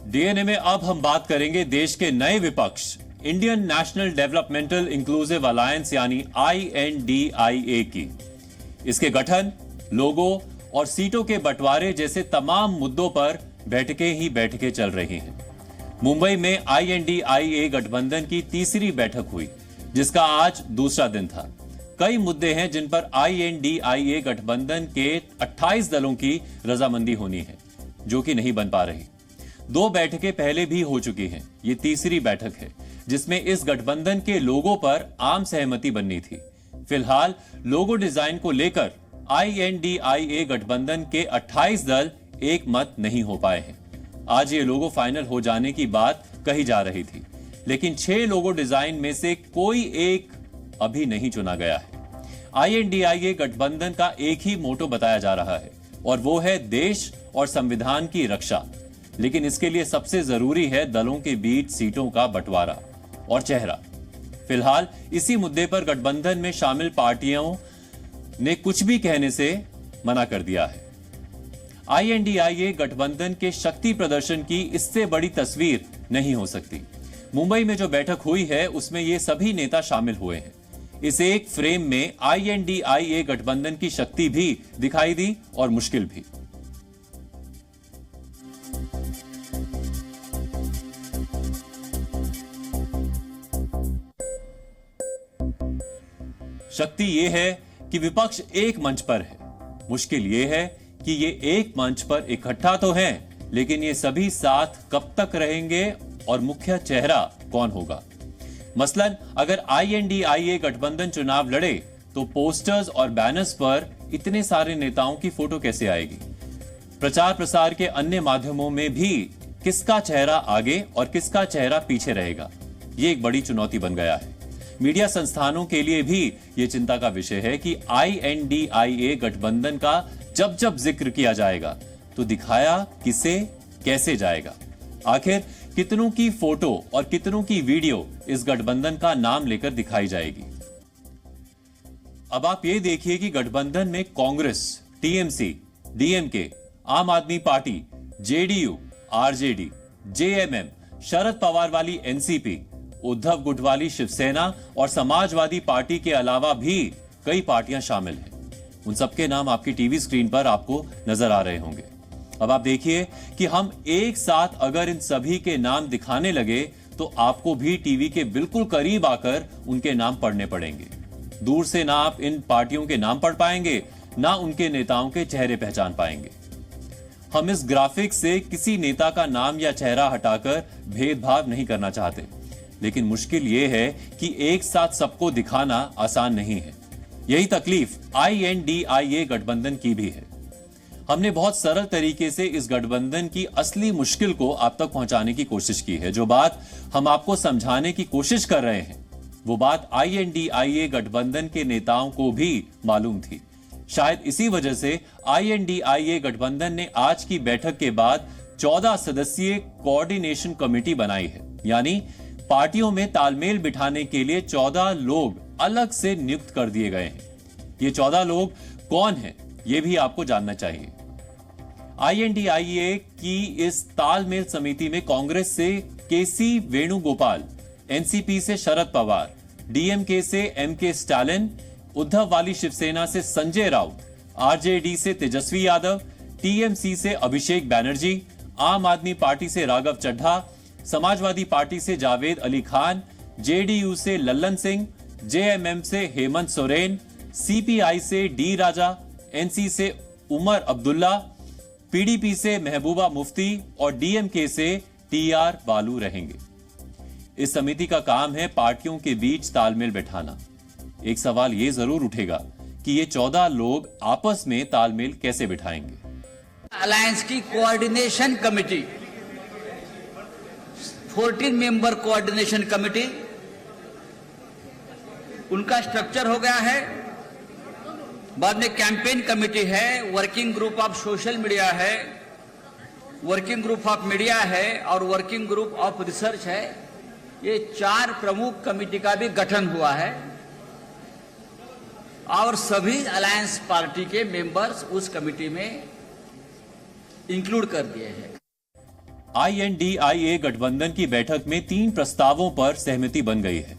DNA में अब हम बात करेंगे देश के नए विपक्ष Indian national developmental inclusive alliance यानी INDIA की। इसके गठन, लोगो और सीटों के बंटवारे जैसे तमाम मुद्दों पर बैठकें ही बैठकें चल रही हैं। मुंबई में INDIA गठबंधन की तीसरी बैठक हुई, जिसका आज दूसरा दिन था। कई मुद्दे हैं जिन पर INDIA गठबंधन के 28 दलों की रजामंदी होनी है, जो कि नहीं बन पा रही। 2 बैठकें पहले भी हो चुकी हैं। ये तीसरी बैठक है जिसमें इस गठबंधन के लोगो पर आम सहमति बननी थी। फिलहाल लोगो डिजाइन को लेकर INDIA गठबंधन के 28 दल एक मत नहीं हो पाए हैं। आज ये लोगो फाइनल हो जाने की बात कही जा रही थी, लेकिन 6 लोगो डिजाइन में से कोई एक अभी नहीं चुना गया है। INDIA गठबंधन का एक ही मोटो बताया जा रहा है और वो है देश और संविधान की रक्षा। लेकिन इसके लिए सबसे जरूरी है दलों के बीच सीटों का बंटवारा और चेहरा। फिलहाल इसी मुद्दे पर गठबंधन में शामिल पार्टियों ने कुछ भी कहने से मना कर दिया है। INDIA गठबंधन के शक्ति प्रदर्शन की इससे बड़ी तस्वीर नहीं हो सकती। मुंबई में जो बैठक हुई है उसमें ये सभी नेता शामिल हुए हैं। इस एक फ्रेम में INDIA गठबंधन की शक्ति भी दिखाई दी और मुश्किल भी। शक्ति यह है कि विपक्ष एक मंच पर है। मुश्किल यह है कि ये एक मंच पर इकट्ठा तो हैं, लेकिन ये सभी साथ कब तक रहेंगे और मुख्य चेहरा कौन होगा। मसलन अगर INDIA गठबंधन चुनाव लड़े तो पोस्टर्स और बैनर्स पर इतने सारे नेताओं की फोटो कैसे आएगी। प्रचार प्रसार के अन्य माध्यमों में भी किसका चेहरा आगे और किसका चेहरा पीछे रहेगा, ये एक बड़ी चुनौती बन गया है। मीडिया संस्थानों के लिए भी ये चिंता का विषय है कि INDIA गठबंधन का जब जब जिक्र किया जाएगा तो दिखाया किसे कैसे जाएगा। आखिर कितनों की फोटो और कितनों की वीडियो इस गठबंधन का नाम लेकर दिखाई जाएगी। अब आप ये देखिए कि गठबंधन में कांग्रेस, TMC, DMK, आम आदमी party, JDU, RJD, JMM, Sharad Pawar वाली NCP, उद्धव गुट वाली शिवसेना और समाजवादी पार्टी के अलावा भी कई पार्टियां शामिल हैं। उन सबके नाम आपकी टीवी स्क्रीन पर आपको नजर आ रहे होंगे। अब आप देखिए कि हम एक साथ अगर इन सभी के नाम दिखाने लगे तो आपको भी टीवी के बिल्कुल करीब आकर उनके नाम पढ़ने पड़ेंगे। दूर से ना आप इन पार्टियों के नाम पढ़ पाएंगे, ना उनके नेताओं के चेहरे पहचान पाएंगे। हम इस ग्राफिक से किसी नेता का नाम या चेहरा हटाकर भेदभाव नहीं करना चाहते, लेकिन मुश्किल यह है कि एक साथ सबको दिखाना आसान नहीं है। यही तकलीफ INDIA गठबंधन की भी है। हमने बहुत सरल तरीके से इस गठबंधन की असली मुश्किल को आप तक पहुंचाने की कोशिश की है। जो बात हम आपको समझाने की कोशिश कर रहे हैं वो बात INDIA गठबंधन के नेताओं को भी मालूम थी। शायद इसी वजह से INDIA गठबंधन ने आज की बैठक के बाद 14 सदस्यीय कोऑर्डिनेशन कमेटी बनाई है, यानी पार्टियों में तालमेल बिठाने के लिए 14 लोग अलग से नियुक्त कर दिए गए हैं। ये 14 लोग कौन हैं, ये भी आपको जानना चाहिए। INDIA की इस तालमेल समिति में कांग्रेस से KC वेणुगोपाल, NCP से शरद पवार, DMK से MK स्टालिन, उद्धव वाली शिवसेना से संजय राउत, RJD से तेजस्वी यादव, TMC से अभिषेक बैनर्जी, आम आदमी पार्टी से राघव चड्ढा, समाजवादी पार्टी से जावेद अली खान, JDU से लल्लन सिंह, JMM से हेमंत सोरेन, CPI से D राजा, NC से उमर अब्दुल्ला, PDP से महबूबा मुफ्ती और DMK से TR बालू रहेंगे। इस समिति का काम है पार्टियों के बीच तालमेल बैठाना। एक सवाल यह जरूर उठेगा कि ये 14 लोग आपस में तालमेल कैसे बिठाएंगे। अलायंस की coordination committee, 14 member coordination committee, उनका स्ट्रक्चर हो गया है। बाद में कैंपेन कमेटी है, working group of social media है, वर्किंग ग्रुप ऑफ मीडिया है और वर्किंग ग्रुप ऑफ रिसर्च है। ये 4 प्रमुख कमेटी का भी गठन हुआ है और सभी अलायंस पार्टी के मेंबर्स उस कमेटी में इंक्लूड कर दिए हैं। INDIA गठबंधन की बैठक में 3 प्रस्तावों पर सहमति बन गई है,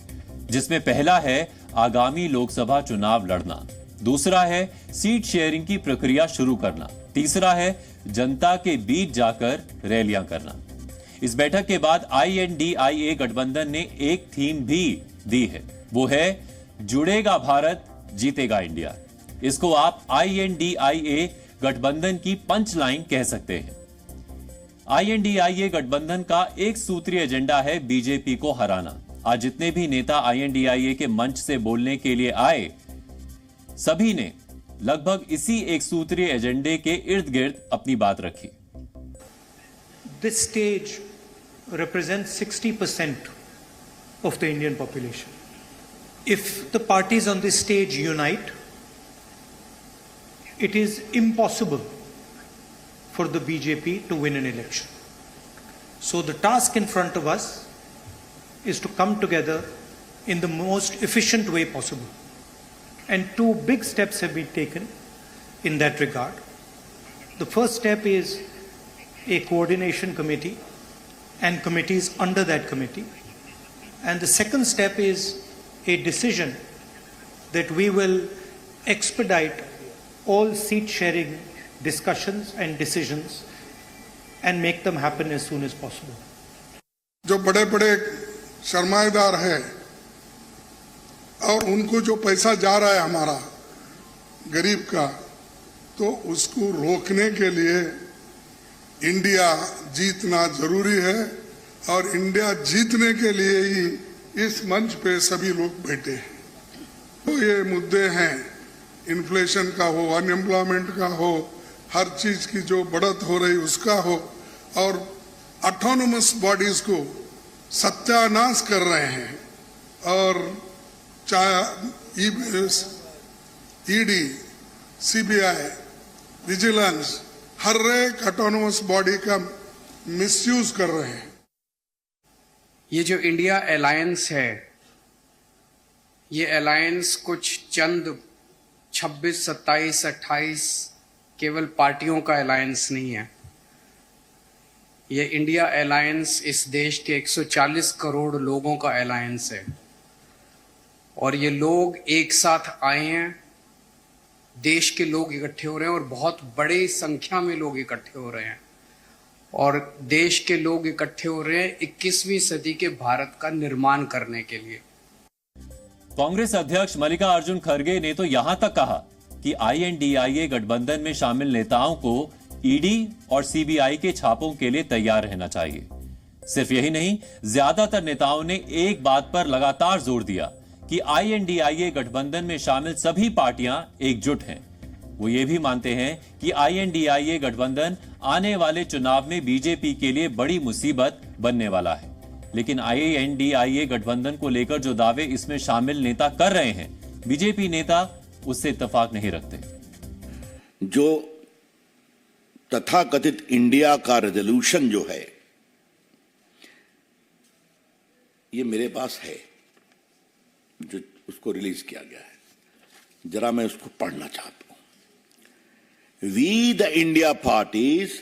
जिसमें पहला है आगामी लोकसभा चुनाव लड़ना, दूसरा है सीट शेयरिंग की प्रक्रिया शुरू करना, तीसरा है जनता के बीच जाकर रैलियां करना। इस बैठक के बाद INDIA गठबंधन ने एक थीम भी दी है, वो है जुड़ेगा भारत जीतेगा इंडिया। इसको आप INDIA गठबंधन की पंच लाइन कह सकते हैं। INDIA गठबंधन का एक सूत्रीय एजेंडा है बीजेपी को हराना। आज जितने भी नेता INDIA के मंच से बोलने के लिए आए, सभी ने लगभग इसी एक सूत्रीय एजेंडे के इर्द गिर्द अपनी बात रखी। This stage represents 60% of the Indian population. If the parties on this stage unite, it is impossible for the BJP to win an election. So the task in front of us is to come together in the most efficient way possible. And 2 big steps have been taken in that regard. The first step is a coordination committee and committees under that committee. And the second step is a decision that we will expedite all seat sharing discussions and decisions and make them happen as soon as possible. जो बड़े बड़े सरमाएदार हैं और उनको जो पैसा जा रहा है हमारा गरीब का, तो उसको रोकने के लिए इंडिया जीतना जरूरी है और इंडिया जीतने के लिए ही इस मंच पे सभी लोग बैठे हैं। तो ये मुद्दे हैं, इन्फ्लेशन का हो, अनएम्प्लॉयमेंट का हो, हर चीज की जो बढ़त हो रही उसका हो, और ऑटोनोमस बॉडीज को सत्यानाश कर रहे हैं। और चाहे ईडी, CBI, विजिलेंस, हर एक ऑटोनोमस बॉडी का मिसयूज कर रहे हैं। ये जो इंडिया अलायंस है, ये अलायंस कुछ चंद 26, 27, 28 केवल पार्टियों का अलायंस नहीं है। ये इंडिया अलायंस इस देश के 140 करोड़ लोगों का अलायंस है और ये लोग एक साथ आए हैं, देश के लोग इकट्ठे हो रहे हैं और बहुत बड़ी संख्या में लोग इकट्ठे हो रहे हैं और देश के लोग इकट्ठे हो रहे हैं 21वीं सदी के भारत का निर्माण करने के लिए। कांग्रेस अध्यक्ष मल्लिकार्जुन खड़गे ने तो यहां तक कहा कि INDIA गठबंधन में शामिल नेताओं को ED और CBI के छापों के लिए तैयार रहना चाहिए। सिर्फ यही नहीं, ज्यादातर नेताओं ने एक बात पर लगातार जोर दिया कि INDIA गठबंधन में शामिल सभी पार्टियां एकजुट हैं। वो ये भी मानते हैं कि INDIA गठबंधन आने वाले चुनाव में बीजेपी के लिए बड़ी मुसीबत बनने वाला है। लेकिन INDIA गठबंधन को लेकर जो दावे इसमें शामिल नेता कर रहे हैं, बीजेपी नेता उससे इत्तेफाक नहीं रखते। जो तथाकथित इंडिया का रेजोल्यूशन जो है, ये मेरे पास है, जो उसको रिलीज किया गया है, जरा मैं उसको पढ़ना चाहता हूं। We the India parties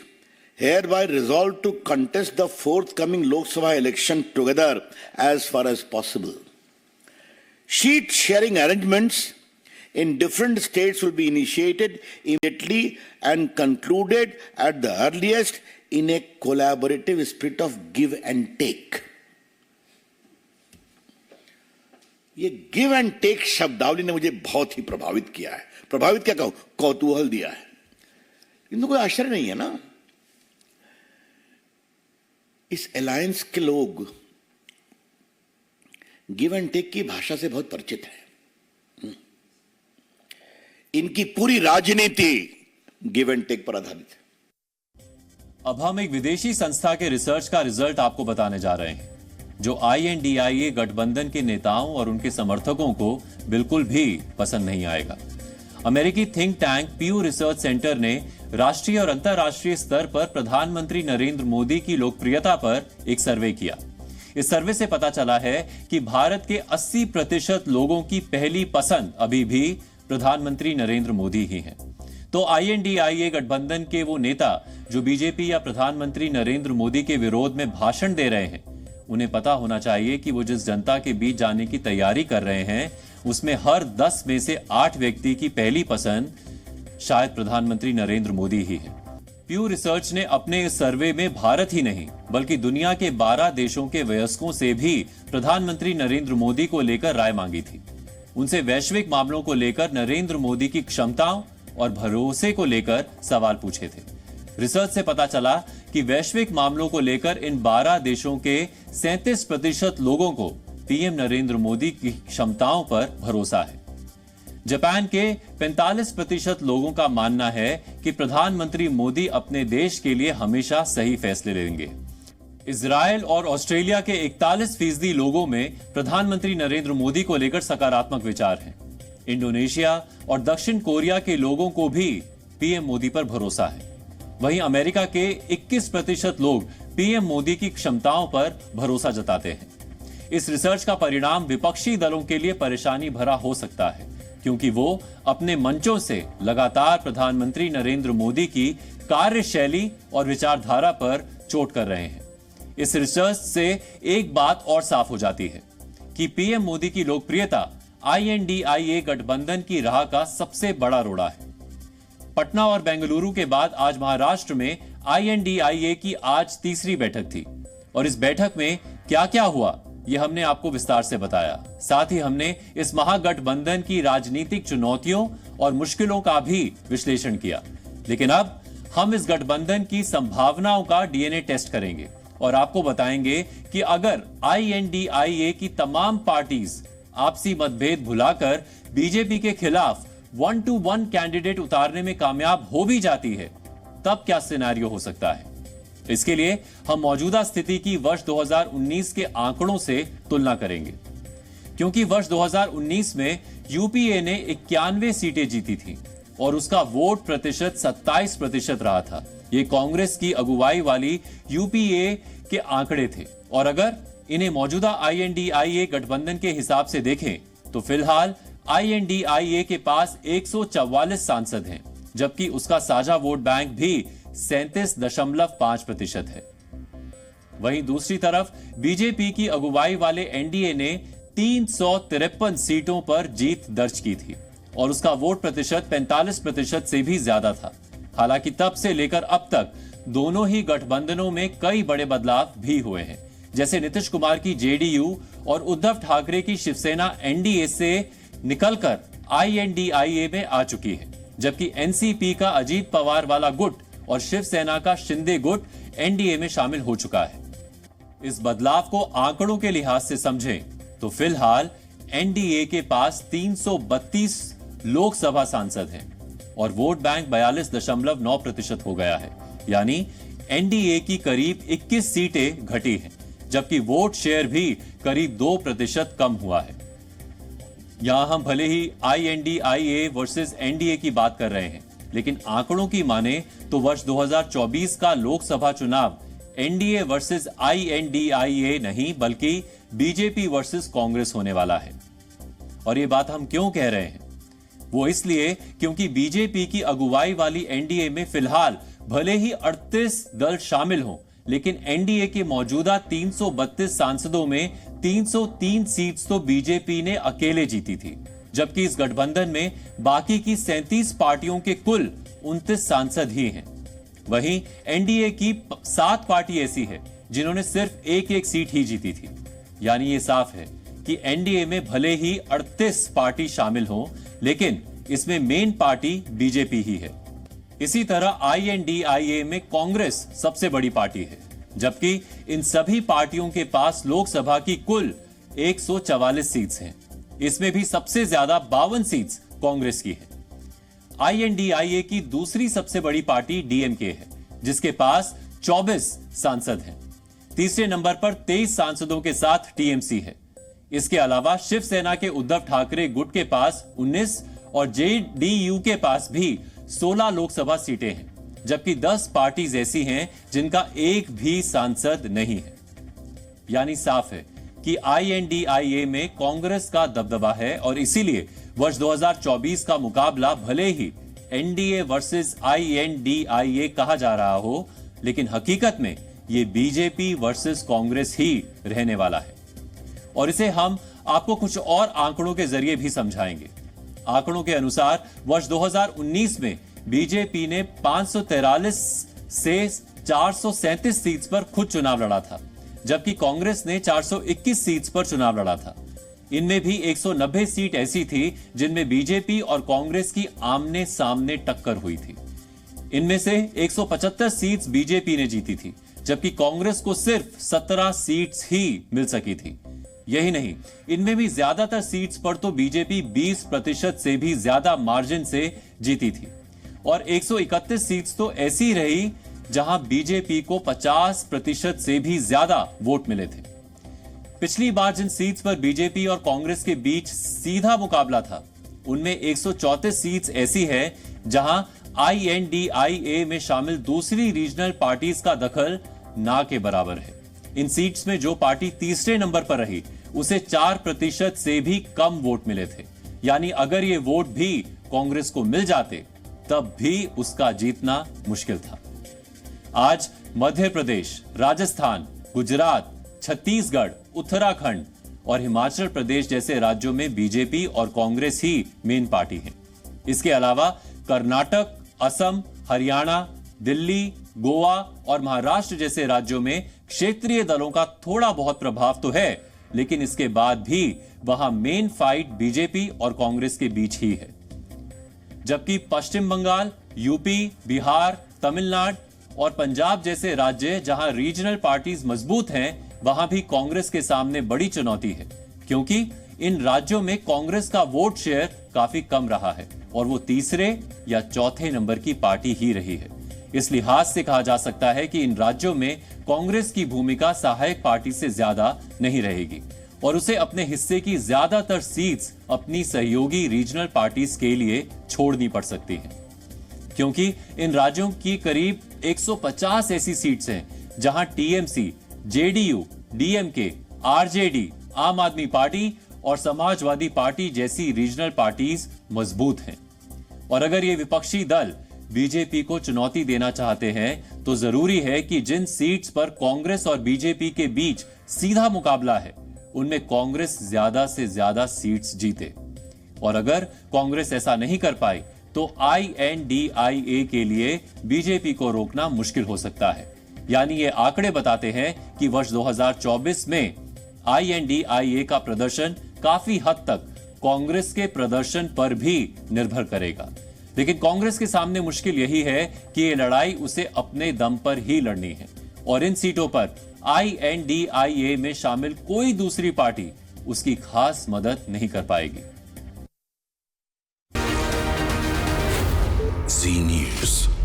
hereby resolve to contest the forthcoming Lok Sabha election together as far as possible. Seat sharing arrangements in different states will be initiated immediately and concluded at the earliest in a collaborative spirit of give and take. ये give and take शब्दावली ने मुझे बहुत ही प्रभावित किया है। प्रभावित क्या कहूं, कौतूहल दिया है। इनको कोई आश्चर्य नहीं है ना। इस अलायंस के लोग गिव एंड टेक की भाषा से बहुत परिचित है। इनकी पूरी राजनीति गिव एंड टेक पर आधारित है। अब हम एक विदेशी संस्था के रिसर्च का रिजल्ट आपको बताने जा रहे हैं, जो INDIA गठबंधन के नेताओं और उनके समर्थकों को बिल्कुल भी पसंद नहीं आएगा। अमेरिकी think tank Pew research centre ने राष्ट्रीय और अंतर्राष्ट्रीय स्तर पर प्रधानमंत्री नरेंद्र मोदी की लोकप्रियता पर एक सर्वे किया। इस सर्वे से पता चला है कि भारत के 80% लोगों की पहली पसंद अभी भी प्रधानमंत्री नरेंद्र मोदी ही है। तो INDIA गठबंधन के वो नेता जो बीजेपी या प्रधानमंत्री नरेंद्र मोदी के विरोध में भाषण दे रहे हैं, उन्हें पता होना चाहिए कि वो जिस जनता के बीच जाने की तैयारी कर रहे हैं, उसमें हर 10 में से 8 व्यक्ति की पहली पसंद शायद प्रधानमंत्री नरेंद्र मोदी ही है। प्यू रिसर्च ने अपने इस सर्वे में भारत ही नहीं बल्कि दुनिया के 12 देशों के वयस्कों से भी प्रधानमंत्री नरेंद्र मोदी को लेकर राय मांगी थी। उनसे वैश्विक मामलों को लेकर नरेंद्र मोदी की क्षमताओं और भरोसे को लेकर सवाल पूछे थे। रिसर्च से पता चला कि वैश्विक मामलों को लेकर इन 12 देशों के 37% लोगों को पीएम नरेंद्र मोदी की क्षमताओं पर भरोसा है। जापान के 45% लोगों का मानना है कि प्रधानमंत्री मोदी अपने देश के लिए हमेशा सही फैसले लेंगे। इजराइल और ऑस्ट्रेलिया के 41% लोगों में प्रधानमंत्री नरेंद्र मोदी को लेकर सकारात्मक विचार हैं। इंडोनेशिया और दक्षिण कोरिया के लोगों को भी पीएम मोदी पर भरोसा है। वहीं अमेरिका के 21% लोग पीएम मोदी की क्षमताओं पर भरोसा जताते हैं। इस रिसर्च का परिणाम विपक्षी दलों के लिए परेशानी भरा हो सकता है, क्योंकि वो अपने मंचों से लगातार प्रधानमंत्री नरेंद्र मोदी की कार्यशैली और विचारधारा पर चोट कर रहे हैं। इस रिसर्च से एक बात और साफ हो जाती है कि पीएम मोदी की लोकप्रियता INDIA गठबंधन की राह का सबसे बड़ा रोड़ा है। पटना और बेंगलुरु के बाद आज महाराष्ट्र में INDIA की आज तीसरी बैठक थी और इस बैठक में क्या क्या हुआ यह हमने आपको विस्तार से बताया। साथ ही हमने इस महागठबंधन की राजनीतिक चुनौतियों और मुश्किलों का भी विश्लेषण किया। लेकिन अब हम इस गठबंधन की संभावनाओं का DNA टेस्ट करेंगे और आपको बताएंगे कि अगर INDIA की तमाम पार्टीज आपसी मतभेद भुलाकर बीजेपी के खिलाफ 1-to-1 कैंडिडेट उतारने में कामयाब हो भी जाती है, तब क्या सिनेरियो हो सकता है। इसके लिए हम मौजूदा स्थिति की वर्ष 2019 के आंकड़ों से तुलना करेंगे, क्योंकि वर्ष 2019 में यूपीए ने 91 सीटें जीती थी और उसका वोट प्रतिशत 27% रहा था। ये कांग्रेस की अगुवाई वाली यूपीए के आंकड़े थे और अगर इन्हें मौजूदा INDIA गठबंधन के हिसाब से देखें तो फिलहाल INDIA के पास 144 सांसद हैं, जबकि उसका साझा वोट बैंक भी 37.5% है। वहीं दूसरी तरफ बीजेपी की अगुवाई वाले एनडीए ने 353 सीटों पर जीत दर्ज की थी और उसका वोट प्रतिशत 45% से भी ज्यादा था। हालांकि तब से लेकर अब तक दोनों ही गठबंधनों में कई बड़े बदलाव भी हुए हैं, जैसे नीतीश कुमार की JDU और उद्धव ठाकरे की शिवसेना NDA से निकलकर INDIA में आ चुकी है, जबकि NCP का अजीत पवार वाला गुट और शिवसेना का शिंदे गुट NDA में शामिल हो चुका है। इस बदलाव को आंकड़ों के लिहाज से समझें तो फिलहाल NDA के पास 332 लोकसभा सांसद हैं और वोट बैंक 42.9% हो गया है, यानी NDA की करीब 21 सीटें घटी हैं, जबकि वोट शेयर भी करीब 2% कम हुआ है। यहां हम भले ही INDIA वर्सेस NDA की बात कर रहे हैं, लेकिन आंकड़ों की माने तो वर्ष 2024 का लोकसभा चुनाव NDA वर्सेस INDIA नहीं बल्कि बीजेपी वर्सेस कांग्रेस होने वाला है। और ये बात हम क्यों कह रहे हैं? वो इसलिए क्योंकि बीजेपी की अगुवाई वाली NDA में फिलहाल भले ही 38 दल शामिल हों, लेकिन NDA के मौजूदा 332 सांसदों में 303 सीट्स तो बीजेपी ने अकेले जीती थी, जबकि इस गठबंधन में बाकी की 37 पार्टियों के कुल 29 सांसद ही हैं। वहीं NDA की 7 पार्टी ऐसी है जिन्होंने सिर्फ एक सीट ही जीती थी, यानी ये साफ है कि NDA में भले ही 38 पार्टी शामिल हों, लेकिन इसमें मेन पार्टी बीजेपी ही है। इसी तरह INDIA में कांग्रेस सबसे बड़ी पार्टी है, जबकि इन सभी पार्टियों के पास लोकसभा की कुल 144 सीट्स हैं। इसमें भी सबसे ज्यादा 52 सीट्स कांग्रेस की है। INDIA की दूसरी सबसे बड़ी पार्टी DMK है, जिसके पास 24 सांसद हैं। तीसरे नंबर पर 23 सांसदों के साथ TMC है। इसके अलावा शिवसेना के उद्धव ठाकरे गुट के पास 19 और JDU के पास भी 16 लोकसभा सीटें हैं, जबकि 10 पार्टीज ऐसी हैं जिनका एक भी सांसद नहीं है। यानी साफ है कि INDIA में कांग्रेस का दबदबा है और इसीलिए वर्ष 2024 का मुकाबला भले ही एनडीए वर्सेस INDIA कहा जा रहा हो, लेकिन हकीकत में ये बीजेपी वर्सेस कांग्रेस ही रहने वाला है। और इसे हम आपको कुछ और आंकड़ों के जरिए भी समझाएंगे। आंकड़ों के अनुसार वर्ष 2019 में बीजेपी ने 543 से 437 सीट्स पर खुद चुनाव लड़ा था, जबकि कांग्रेस ने 421 सीट्स पर चुनाव लड़ा था। इनमें भी 190 सीट ऐसी थी जिनमें बीजेपी और कांग्रेस की आमने सामने टक्कर हुई थी। इनमें से 175 सीट्स बीजेपी ने जीती थी, जबकि कांग्रेस को सिर्फ 17 सीट्स ही मिल सकी थी। यही नहीं, इनमें भी ज्यादातर सीट्स पर तो बीजेपी 20% से भी ज्यादा मार्जिन से जीती थी, और 131 सीट्स तो ऐसी रही जहां बीजेपी को 50% से भी ज्यादा वोट मिले थे। पिछली बार जिन सीट्स पर बीजेपी और कांग्रेस के बीच सीधा मुकाबला था, उनमें 134 सीट्स ऐसी है जहां INDIA में शामिल दूसरी रीजनल पार्टीज का दखल ना के बराबर है। इन सीट्स में जो पार्टी तीसरे नंबर पर रही, उसे 4% से भी कम वोट मिले थे। यानी अगर ये वोट भी कांग्रेस को मिल जाते, तब भी उसका जीतना मुश्किल था। आज मध्य प्रदेश, राजस्थान, गुजरात, छत्तीसगढ़, उत्तराखंड और हिमाचल प्रदेश जैसे राज्यों में बीजेपी और कांग्रेस ही मेन पार्टी है। इसके अलावा कर्नाटक, असम, हरियाणा, दिल्ली, गोवा और महाराष्ट्र जैसे राज्यों में क्षेत्रीय दलों का थोड़ा बहुत प्रभाव तो है, लेकिन इसके बाद भी वहां मेन फाइट बीजेपी और कांग्रेस के बीच ही है। जबकि पश्चिम बंगाल, यूपी, बिहार, तमिलनाडु और पंजाब जैसे राज्य जहां रीजनल पार्टीज मजबूत हैं, वहां भी कांग्रेस के सामने बड़ी चुनौती है, क्योंकि इन राज्यों में कांग्रेस का वोट शेयर काफी कम रहा है और वो तीसरे या चौथे नंबर की पार्टी ही रही है। इस लिहाज से कहा जा सकता है कि इन राज्यों में कांग्रेस की भूमिका सहायक पार्टी से ज्यादा नहीं रहेगी और उसे अपने हिस्से की ज्यादातर सीट्स अपनी सहयोगी रीजनल पार्टीज के लिए छोड़नी पड़ सकती हैं, क्योंकि इन राज्यों की करीब 150 ऐसी सीट्स हैं जहां टीएमसी, जेडीयू, डीएमके, आरजेडी, आम आदमी पार्टी और समाजवादी पार्टी जैसी रीजनल पार्टीज मजबूत हैं। और अगर ये विपक्षी दल बीजेपी को चुनौती देना चाहते हैं, तो जरूरी है कि जिन सीट्स पर कांग्रेस और बीजेपी के बीच सीधा मुकाबला है, उनमें कांग्रेस ज्यादा से ज्यादा सीट्स जीते। और अगर कांग्रेस ऐसा नहीं कर पाई, तो INDIA के लिए बीजेपी को रोकना मुश्किल हो सकता है। यानी ये आंकड़े बताते हैं कि वर्ष 2024 में INDIA का प्रदर्शन काफी हद तक कांग्रेस के प्रदर्शन पर भी निर्भर करेगा। लेकिन कांग्रेस के सामने मुश्किल यही है कि ये लड़ाई उसे अपने दम पर ही लड़नी है और इन सीटों पर INDIA में शामिल कोई दूसरी पार्टी उसकी खास मदद नहीं कर पाएगी। Zee News.